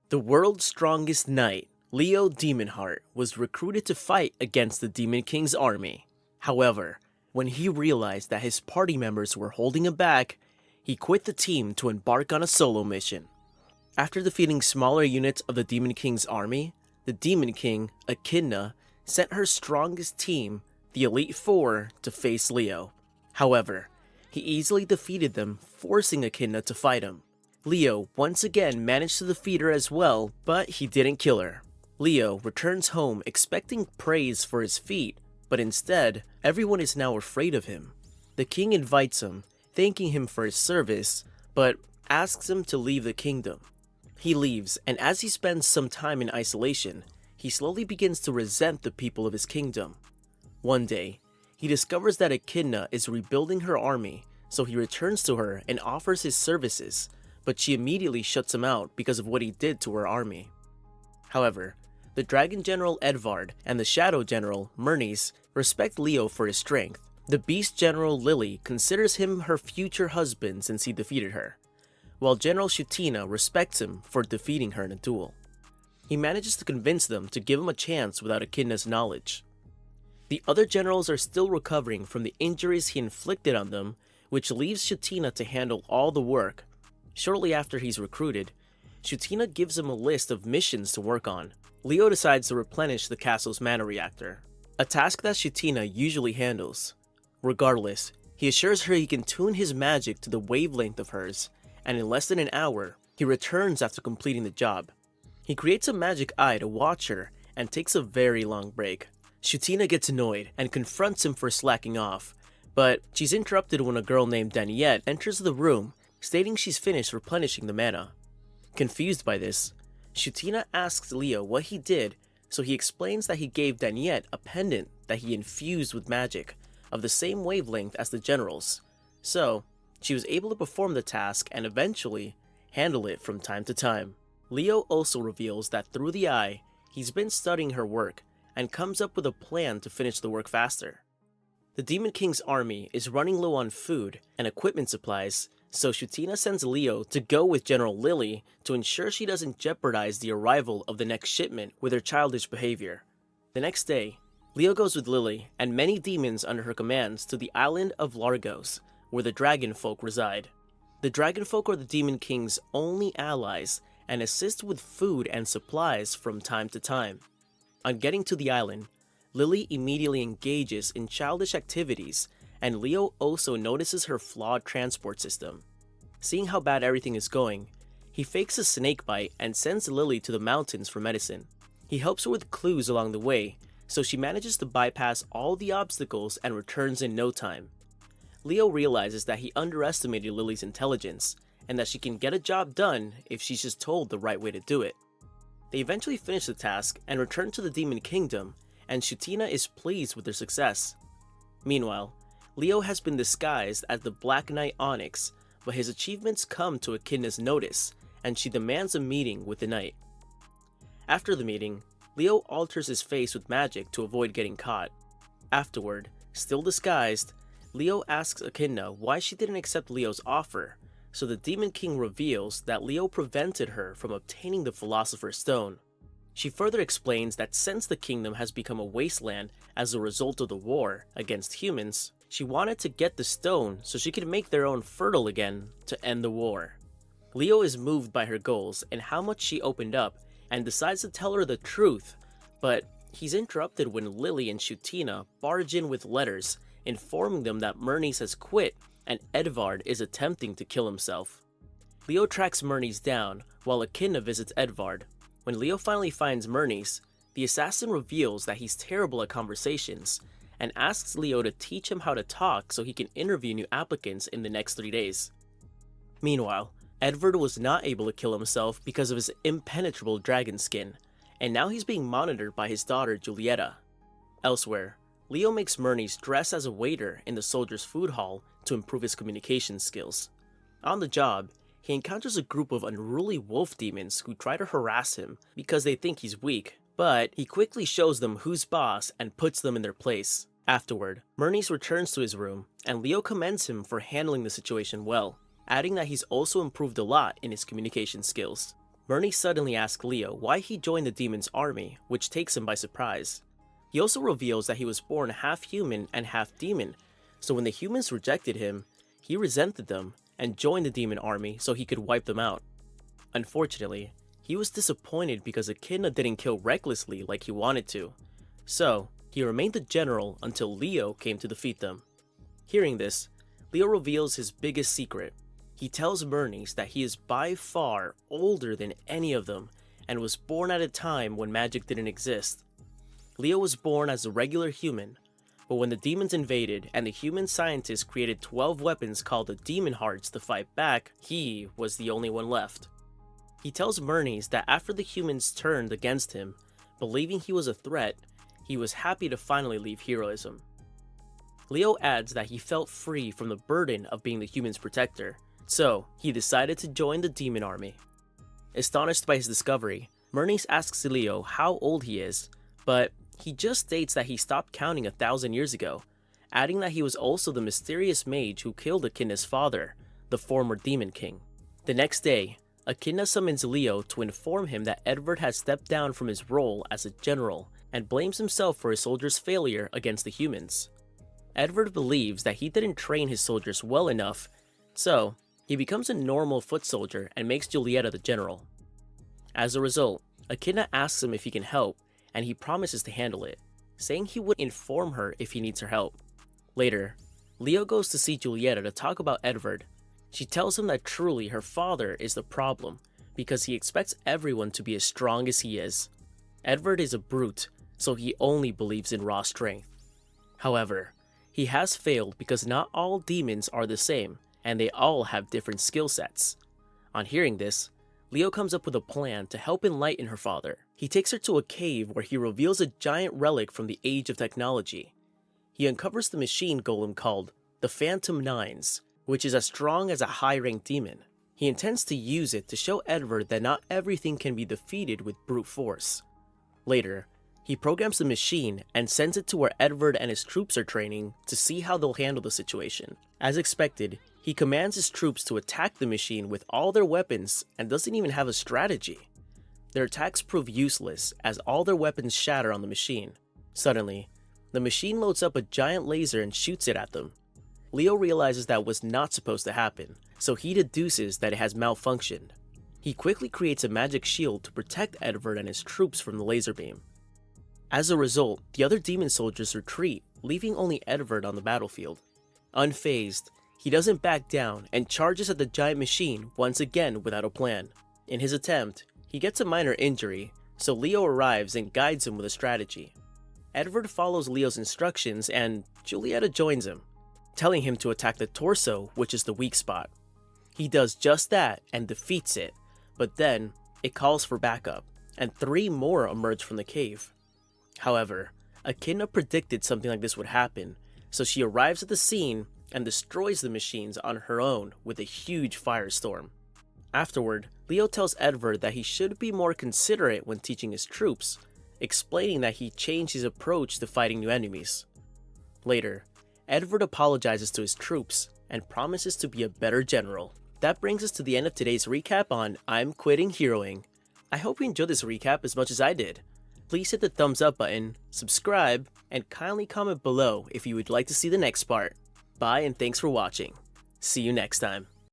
The world's strongest knight, Leo Demonhart, was recruited to fight against the Demon King's army. However, when he realized that his party members were holding him back, he quit the team to embark on a solo mission. After defeating smaller units of the Demon King's army, the Demon King, Echidna, sent her strongest team, the Elite Four, to face Leo. However, he easily defeated them, forcing Echidna to fight him. Leo once again managed to defeat her as well, but he didn't kill her. Leo returns home expecting praise for his feat, but instead, everyone is now afraid of him. The king invites him, thanking him for his service, but asks him to leave the kingdom. He leaves, and as he spends some time in isolation, he slowly begins to resent the people of his kingdom. One day, he discovers that Echidna is rebuilding her army, so he returns to her and offers his services, but she immediately shuts him out because of what he did to her army. However, the Dragon General Edvard and the Shadow General Myrnis respect Leo for his strength. The Beast General Lily considers him her future husband since he defeated her, while General Shutina respects him for defeating her in a duel. He manages to convince them to give him a chance without Echidna's knowledge. The other generals are still recovering from the injuries he inflicted on them, which leaves Shutina to handle all the work. Shortly after he's recruited, Shutina gives him a list of missions to work on. Leo decides to replenish the castle's mana reactor, a task that Shutina usually handles. Regardless, he assures her he can tune his magic to the wavelength of hers, and in less than an hour, he returns after completing the job. He creates a magic eye to watch her and takes a very long break. Shutina gets annoyed and confronts him for slacking off, but she's interrupted when a girl named Daniette enters the room, stating she's finished replenishing the mana. Confused by this, Shutina asks Leo what he did, so he explains that he gave Daniette a pendant that he infused with magic, of the same wavelength as the generals, so she was able to perform the task and eventually handle it from time to time. Leo also reveals that through the eye, he's been studying her work and comes up with a plan to finish the work faster. The Demon King's army is running low on food and equipment supplies, so Shutina sends Leo to go with General Lily to ensure she doesn't jeopardize the arrival of the next shipment with her childish behavior. The next day, Leo goes with Lily and many demons under her commands to the island of Largos, where the dragon folk reside. The dragon folk are the Demon King's only allies and assist with food and supplies from time to time. On getting to the island, Lily immediately engages in childish activities, and Leo also notices her flawed transport system. Seeing how bad everything is going, he fakes a snake bite and sends Lily to the mountains for medicine. He helps her with clues along the way, so she manages to bypass all the obstacles and returns in no time. Leo realizes that he underestimated Lily's intelligence, and that she can get a job done if she's just told the right way to do it. They eventually finish the task and return to the Demon Kingdom, and Shutina is pleased with their success. Meanwhile, Leo has been disguised as the Black Knight Onyx, but his achievements come to Echidna's notice, and she demands a meeting with the knight. After the meeting, Leo alters his face with magic to avoid getting caught. Afterward, still disguised, Leo asks Echidna why she didn't accept Leo's offer, so the Demon King reveals that Leo prevented her from obtaining the Philosopher's Stone. She further explains that since the kingdom has become a wasteland as a result of the war against humans, she wanted to get the stone so she could make their own fertile again to end the war. Leo is moved by her goals and how much she opened up and decides to tell her the truth, but he's interrupted when Lily and Shutina barge in with letters informing them that Myrnis has quit and Edvard is attempting to kill himself. Leo tracks Myrnis down while Echidna visits Edvard. When Leo finally finds Myrnis, the assassin reveals that he's terrible at conversations and asks Leo to teach him how to talk so he can interview new applicants in the next 3 days. Meanwhile, Edvard was not able to kill himself because of his impenetrable dragon skin, and now he's being monitored by his daughter Julieta. Elsewhere, Leo makes Myrnis dress as a waiter in the soldiers' food hall to improve his communication skills. On the job, he encounters a group of unruly wolf demons who try to harass him because they think he's weak, but he quickly shows them who's boss and puts them in their place. Afterward, Myrnis returns to his room, and Leo commends him for handling the situation well, adding that he's also improved a lot in his communication skills. Murney suddenly asks Leo why he joined the demon's army, which takes him by surprise. He also reveals that he was born half human and half demon, so when the humans rejected him, he resented them and joined the demon army so he could wipe them out. Unfortunately, he was disappointed because Echidna didn't kill recklessly like he wanted to, so he remained the general until Leo came to defeat them. Hearing this, Leo reveals his biggest secret. He tells Murney that he is by far older than any of them and was born at a time when magic didn't exist. Leo was born as a regular human, but when the demons invaded and the human scientists created 12 weapons called the Demonharts to fight back, he was the only one left. He tells Murney that after the humans turned against him, believing he was a threat, he was happy to finally leave heroism. Leo adds that he felt free from the burden of being the humans' protector, so he decided to join the demon army. Astonished by his discovery, Murney asks Leo how old he is, but he just states that he stopped counting 1,000 years ago, adding that he was also the mysterious mage who killed Echidna's father, the former Demon King. The next day, Echidna summons Leo to inform him that Edward has stepped down from his role as a general and blames himself for his soldiers' failure against the humans. Edward believes that he didn't train his soldiers well enough, so he becomes a normal foot soldier and makes Julieta the general. As a result, Echidna asks him if he can help, and he promises to handle it, saying he would inform her if he needs her help. Later, Leo goes to see Julieta to talk about Edward. She tells him that truly her father is the problem, because he expects everyone to be as strong as he is. Edward is a brute, so he only believes in raw strength. However, he has failed because not all demons are the same, and they all have different skill sets. On hearing this, Leo comes up with a plan to help enlighten her father. He takes her to a cave where he reveals a giant relic from the age of technology. He uncovers the machine golem called the Phantom Nines, which is as strong as a high-ranked demon. He intends to use it to show Edward that not everything can be defeated with brute force. Later, he programs the machine and sends it to where Edward and his troops are training to see how they'll handle the situation. As expected, he commands his troops to attack the machine with all their weapons and doesn't even have a strategy. Their attacks prove useless as all their weapons shatter on the machine. Suddenly, the machine loads up a giant laser and shoots it at them. Leo realizes that was not supposed to happen, so he deduces that it has malfunctioned. He quickly creates a magic shield to protect Edward and his troops from the laser beam. As a result, the other demon soldiers retreat, leaving only Edward on the battlefield. Unfazed, he doesn't back down and charges at the giant machine once again without a plan. In his attempt, he gets a minor injury, so Leo arrives and guides him with a strategy. Edward follows Leo's instructions and Julieta joins him, telling him to attack the torso, which is the weak spot. He does just that and defeats it, but then it calls for backup, and 3 more emerge from the cave. However, Echidna predicted something like this would happen, so she arrives at the scene and destroys the machines on her own with a huge firestorm. Afterward, Leo tells Edward that he should be more considerate when teaching his troops, explaining that he changed his approach to fighting new enemies. Later, Edward apologizes to his troops and promises to be a better general. That brings us to the end of today's recap on I'm Quitting Heroing. I hope you enjoyed this recap as much as I did. Please hit the thumbs up button, subscribe, and kindly comment below if you would like to see the next part. Bye and thanks for watching. See you next time.